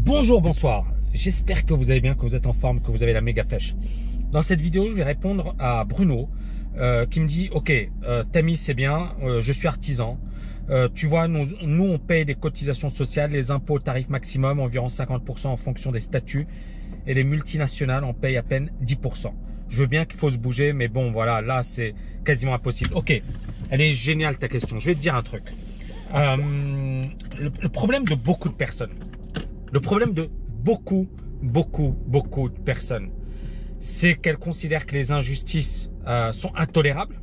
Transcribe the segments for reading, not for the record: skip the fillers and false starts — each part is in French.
Bonjour, bonsoir. J'espère que vous allez bien, que vous êtes en forme, que vous avez la méga pêche. Dans cette vidéo, je vais répondre à Bruno qui me dit « Ok, Tammy, c'est bien, je suis artisan. Tu vois, nous, on paye des cotisations sociales, les impôts au tarif maximum, environ 50% en fonction des statuts. Et les multinationales, on paye à peine 10%. Je veux bien qu'il faut se bouger, mais bon, voilà, là, c'est quasiment impossible. Ok, elle est géniale ta question. Je vais te dire un truc. Le problème de beaucoup de personnes, le problème de beaucoup de personnes, c'est qu'elles considèrent que les injustices sont intolérables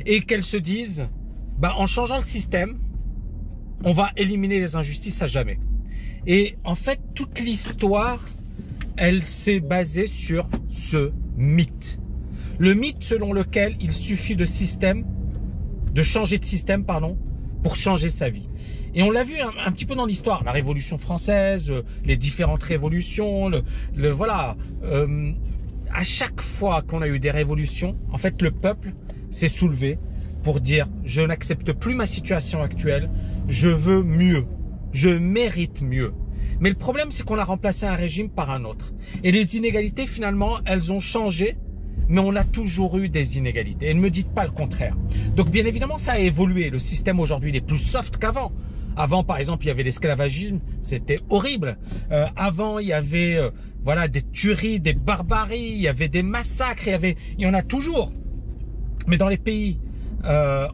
et qu'elles se disent, bah, en changeant le système, on va éliminer les injustices à jamais. Et en fait, toute l'histoire, elle s'est basée sur ce mythe. Le mythe selon lequel il suffit de changer de système, pardon, pour changer sa vie. Et on l'a vu un petit peu dans l'histoire, la Révolution française, les différentes révolutions, voilà. À chaque fois qu'on a eu des révolutions, en fait, le peuple s'est soulevé pour dire « Je n'accepte plus ma situation actuelle, je veux mieux, je mérite mieux ». Mais le problème, c'est qu'on a remplacé un régime par un autre. Et les inégalités, finalement, elles ont changé, mais on a toujours eu des inégalités. Et ne me dites pas le contraire. Donc, bien évidemment, ça a évolué. Le système aujourd'hui, il est plus soft qu'avant. Avant, par exemple, il y avait l'esclavagisme, c'était horrible. Avant, il y avait voilà, des tueries, des barbaries, il y avait des massacres, il y en a toujours. Mais dans les pays,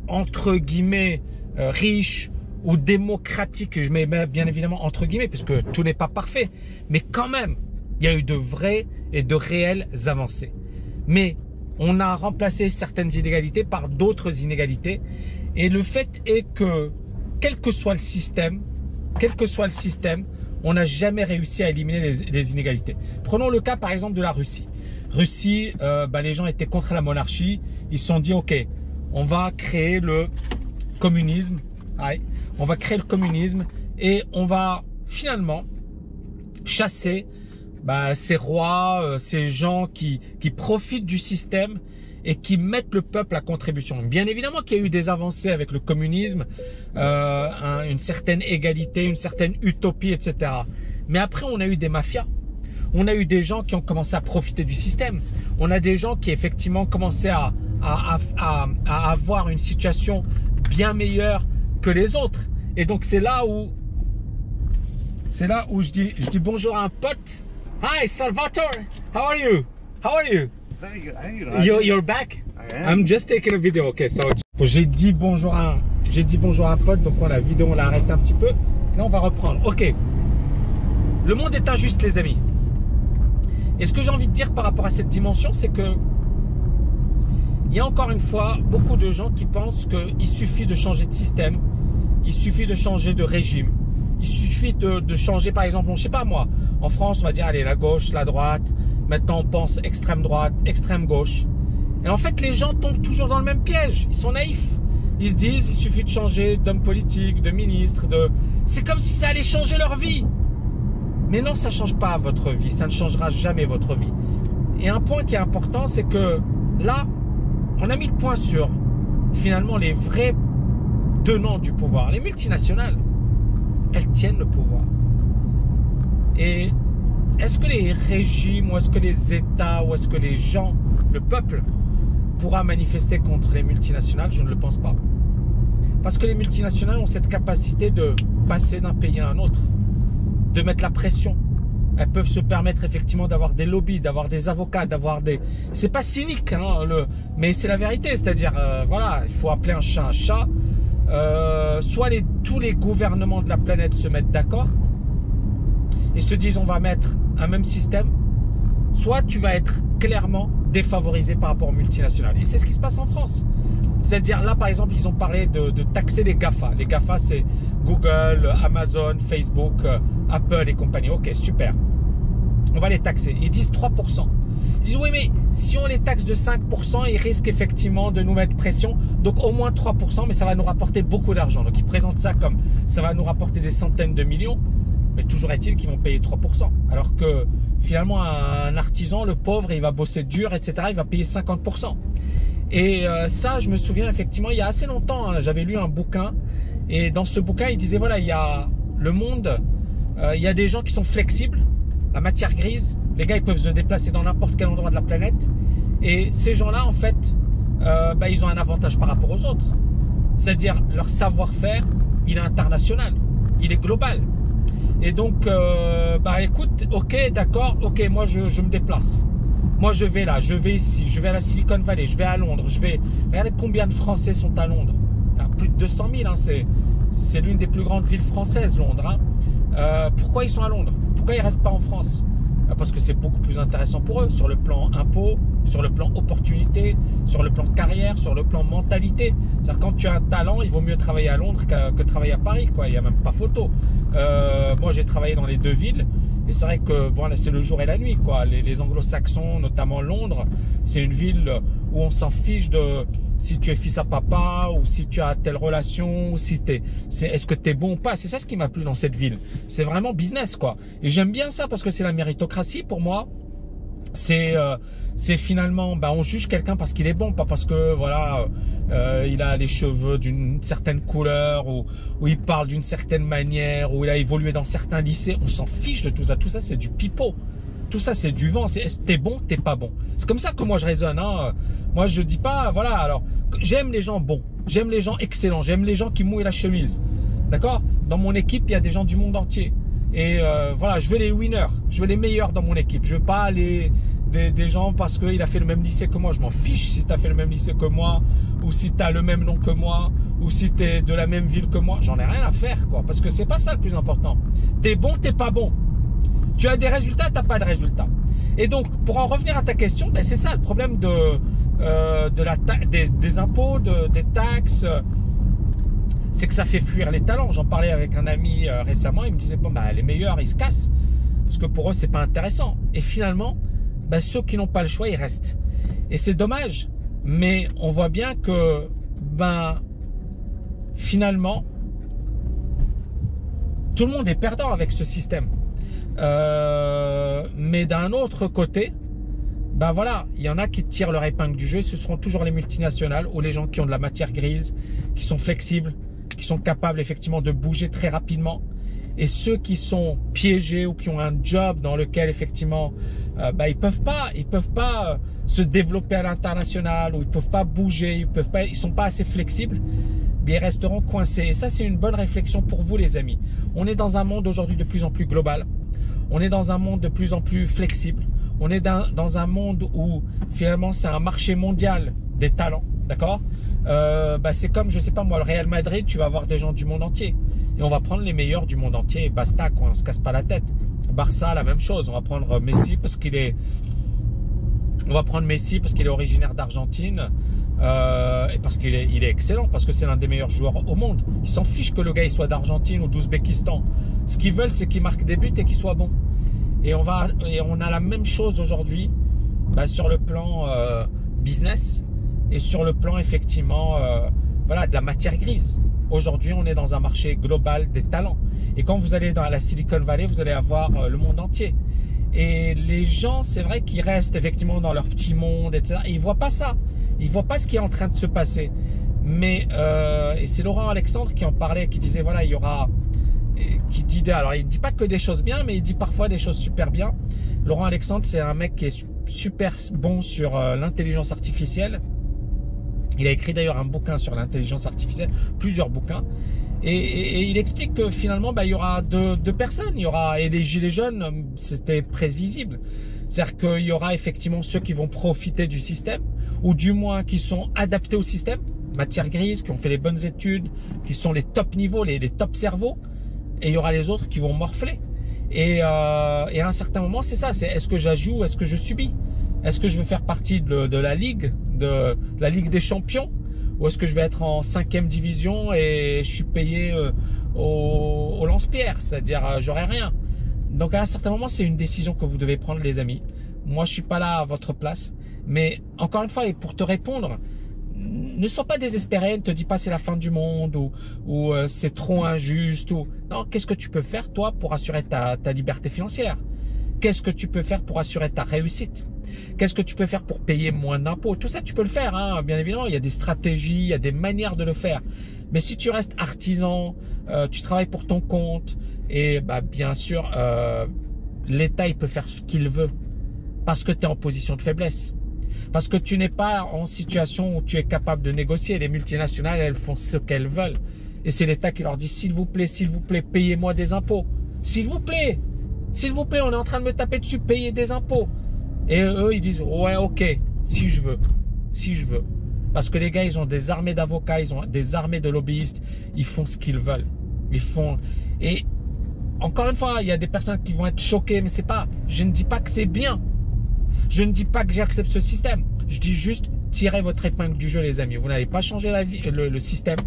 entre guillemets, riches ou démocratiques, je mets bien évidemment entre guillemets, puisque tout n'est pas parfait, mais quand même, il y a eu de vraies et de réelles avancées. Mais on a remplacé certaines inégalités par d'autres inégalités. Et le fait est que, quel que soit le système, on n'a jamais réussi à éliminer les inégalités. Prenons le cas par exemple de la Russie. Russie, les gens étaient contre la monarchie. Ils se sont dit, ok, on va créer le communisme. Ouais, on va créer le communisme et on va finalement chasser ces rois, ces gens qui profitent du système et qui mettent le peuple à contribution. Bien évidemment qu'il y a eu des avancées avec le communisme, une certaine égalité, une certaine utopie, etc. Mais après, on a eu des mafias. On a eu des gens qui ont commencé à profiter du système. On a des gens qui effectivement commençaient à avoir une situation bien meilleure que les autres. Et donc c'est là où je dis bonjour à un pote. Hi Salvatore, how are you? How are you? Very good. I think You're back? I am. I'm just taking a video. Okay, so j'ai dit bonjour à un pote, donc la vidéo on l'a arrêté un petit peu. Là on va reprendre. Ok. Le monde est injuste, les amis. Et ce que j'ai envie de dire par rapport à cette dimension, c'est que il y a encore une fois beaucoup de gens qui pensent qu'il suffit de changer de système, il suffit de changer de régime, il suffit de changer, par exemple, je sais pas moi, en France on va dire allez, la gauche, la droite, maintenant on pense extrême droite, extrême gauche. Et en fait les gens tombent toujours dans le même piège, ils sont naïfs. Ils se disent il suffit de changer d'homme politique, de ministre, c'est comme si ça allait changer leur vie. Mais non, ça ne change pas votre vie, ça ne changera jamais votre vie. Et un point qui est important, c'est que là, on a mis le point sur finalement les vrais tenants du pouvoir. Les multinationales, elles tiennent le pouvoir. Et est-ce que les régimes, ou est-ce que les États, ou est-ce que les gens, le peuple, pourra manifester contre les multinationales? Je ne le pense pas. Parce que les multinationales ont cette capacité de passer d'un pays à un autre, de mettre la pression. Elles peuvent se permettre effectivement d'avoir des lobbies, d'avoir des avocats, d'avoir des... C'est pas cynique, hein, mais c'est la vérité. C'est-à-dire, voilà, il faut appeler un chat un chat. Soit tous les gouvernements de la planète se mettent d'accord et se disent on va mettre un même système, soit tu vas être clairement défavorisé par rapport aux multinationales. Et c'est ce qui se passe en France. C'est-à-dire là, par exemple, ils ont parlé de taxer les GAFA. Les GAFA, c'est Google, Amazon, Facebook, Apple et compagnie. Ok, super. On va les taxer. Ils disent 3%. Ils disent oui, mais si on les taxe de 5%, ils risquent effectivement de nous mettre pression. Donc au moins 3%, mais ça va nous rapporter beaucoup d'argent. Donc ils présentent ça comme ça va nous rapporter des centaines de millions. Mais toujours est-il qu'ils vont payer 3%. Alors que finalement, un artisan, le pauvre, il va bosser dur, etc. Il va payer 50%. Et ça, je me souviens effectivement, il y a assez longtemps, hein, j'avais lu un bouquin. Et dans ce bouquin, il disait, voilà, il y a le monde Il y a des gens qui sont flexibles. La matière grise, les gars, ils peuvent se déplacer dans n'importe quel endroit de la planète. Et ces gens-là, en fait, ils ont un avantage par rapport aux autres. C'est-à-dire, leur savoir-faire, il est international. Il est global. Et donc, écoute, ok, d'accord, ok, moi, je me déplace. Moi, je vais là, je vais ici, je vais à la Silicon Valley, je vais à Londres, je vais... Regardez combien de Français sont à Londres. Alors, plus de 200 000, hein, c'est l'une des plus grandes villes françaises, Londres. Hein. Pourquoi ils sont à Londres? Pourquoi ils ne restent pas en France? Parce que c'est beaucoup plus intéressant pour eux, sur le plan impôt, sur le plan opportunité, sur le plan carrière, sur le plan mentalité. C'est-à-dire quand tu as un talent, il vaut mieux travailler à Londres que travailler à Paris, quoi. Il n'y a même pas photo. Moi, j'ai travaillé dans les deux villes. Et c'est vrai que voilà, c'est le jour et la nuit, quoi. Les anglo-saxons, notamment Londres, c'est une ville où on s'en fiche de si tu es fils à papa ou si tu as telle relation, ou si est-ce que tu es bon ou pas. C'est ça ce qui m'a plu dans cette ville. C'est vraiment business, quoi. Et j'aime bien ça parce que c'est la méritocratie pour moi. C'est finalement, on juge quelqu'un parce qu'il est bon, pas parce que voilà, il a les cheveux d'une certaine couleur ou il parle d'une certaine manière ou il a évolué dans certains lycées. On s'en fiche de tout ça. Tout ça, c'est du pipeau. Tout ça, c'est du vent. T'es bon, t'es pas bon. C'est comme ça que moi je raisonne. Hein. Moi, je dis pas, voilà. Alors, j'aime les gens bons, j'aime les gens excellents, j'aime les gens qui mouillent la chemise. D'accord? Dans mon équipe, il y a des gens du monde entier. Et voilà, je veux les winners, je veux les meilleurs dans mon équipe. Je veux pas des gens parce qu'il a fait le même lycée que moi. Je m'en fiche si tu as fait le même lycée que moi, ou si tu as le même nom que moi, ou si tu es de la même ville que moi. J'en ai rien à faire, quoi. Parce que c'est pas ça le plus important. T'es bon, t'es pas bon. Tu as des résultats, t'as pas de résultats. Et donc, pour en revenir à ta question, c'est ça le problème des impôts, des taxes. C'est que ça fait fuir les talents. J'en parlais avec un ami récemment. Il me disait, les meilleurs, ils se cassent. Parce que pour eux, c'est pas intéressant. Et finalement, ceux qui n'ont pas le choix, ils restent. Et c'est dommage. Mais on voit bien que, finalement, tout le monde est perdant avec ce système. Mais d'un autre côté, voilà, il y en a qui tirent leur épingle du jeu. Ce seront toujours les multinationales ou les gens qui ont de la matière grise, qui sont flexibles, qui sont capables effectivement de bouger très rapidement. Et ceux qui sont piégés ou qui ont un job dans lequel effectivement ils peuvent pas se développer à l'international, ou ils peuvent pas bouger, ils sont pas assez flexibles, ils resteront coincés. Et ça, c'est une bonne réflexion pour vous, les amis. On est dans un monde aujourd'hui de plus en plus global. On est dans un monde de plus en plus flexible. On est dans un monde où finalement c'est un marché mondial des talents, d'accord? C'est comme, je sais pas moi, le Real Madrid, tu vas avoir des gens du monde entier. Et on va prendre les meilleurs du monde entier et basta, quoi, on se casse pas la tête. Barça, la même chose, on va prendre Messi parce qu'il est... On va prendre Messi parce qu'il est originaire d'Argentine et parce qu'il est excellent, parce que c'est l'un des meilleurs joueurs au monde. Ils s'en fichent que le gars il soit d'Argentine ou d'Ouzbékistan. Ce qu'ils veulent, c'est qu'il marque des buts et qu'il soit bon. Et on a la même chose aujourd'hui sur le plan business et sur le plan effectivement de la matière grise. Aujourd'hui, on est dans un marché global des talents. Et quand vous allez dans la Silicon Valley, vous allez avoir le monde entier. Et les gens, c'est vrai qu'ils restent effectivement dans leur petit monde, etc. Et ils voient pas ça. Ils voient pas ce qui est en train de se passer. Mais et c'est Laurent Alexandre qui en parlait, qui disait voilà, il y aura, alors il dit pas que des choses bien, mais il dit parfois des choses super bien. Laurent Alexandre, c'est un mec qui est super bon sur l'intelligence artificielle. Il a écrit d'ailleurs un bouquin sur l'intelligence artificielle, plusieurs bouquins. Et il explique que finalement, il y aura deux personnes. Et les gilets jaunes, c'était prévisible. C'est-à-dire qu'il y aura effectivement ceux qui vont profiter du système, ou du moins qui sont adaptés au système, matière grise, qui ont fait les bonnes études, qui sont les top niveaux, les top cerveaux. Et il y aura les autres qui vont morfler. Et à un certain moment, c'est ça. Est-ce que j'ajoute ou est-ce que je subis? Est-ce que je veux faire partie de la Ligue, de la Ligue des champions? Ou est-ce que je vais être en 5e division et je suis payé au lance-pierre? C'est-à-dire, j'aurai rien. Donc, à un certain moment, c'est une décision que vous devez prendre, les amis. Moi, je suis pas là à votre place. Mais, encore une fois, et pour te répondre, ne sois pas désespéré, ne te dis pas c'est la fin du monde ou c'est trop injuste. Non, qu'est-ce que tu peux faire, toi, pour assurer ta liberté financière? Qu'est-ce que tu peux faire pour assurer ta réussite? Qu'est-ce que tu peux faire pour payer moins d'impôts? Tout ça, tu peux le faire, hein. Bien évidemment, il y a des stratégies, il y a des manières de le faire. Mais si tu restes artisan, tu travailles pour ton compte Et bah, bien sûr, l'État, il peut faire ce qu'il veut parce que tu es en position de faiblesse. Parce que tu n'es pas en situation où tu es capable de négocier. Les multinationales, elles font ce qu'elles veulent. Et c'est l'État qui leur dit, s'il vous plaît, payez-moi des impôts. S'il vous plaît, on est en train de me taper dessus, payez des impôts. Et eux, ils disent, ouais, ok, si je veux. Parce que les gars, ils ont des armées d'avocats, ils ont des armées de lobbyistes. Ils font ce qu'ils veulent. Ils font... Et encore une fois, il y a des personnes qui vont être choquées, mais c'est pas... Je ne dis pas que c'est bien. Je ne dis pas que j'accepte ce système. Je dis juste, tirez votre épingle du jeu, les amis. Vous n'allez pas changer la vie, le système.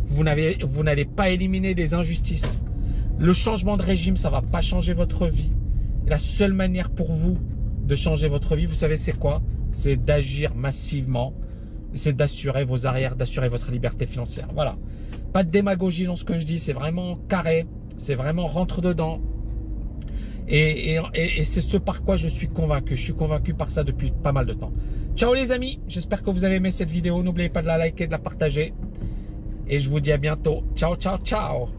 Vous n'allez pas éliminer les injustices. Le changement de régime, ça ne va pas changer votre vie. Et la seule manière pour vous de changer votre vie, vous savez c'est quoi? C'est d'agir massivement. C'est d'assurer vos arrières, d'assurer votre liberté financière. Voilà. Pas de démagogie dans ce que je dis. C'est vraiment carré. C'est vraiment rentre dedans. Et c'est ce par quoi je suis convaincu. Je suis convaincu par ça depuis pas mal de temps. Ciao les amis. J'espère que vous avez aimé cette vidéo. N'oubliez pas de la liker, de la partager. Et je vous dis à bientôt. Ciao, ciao, ciao.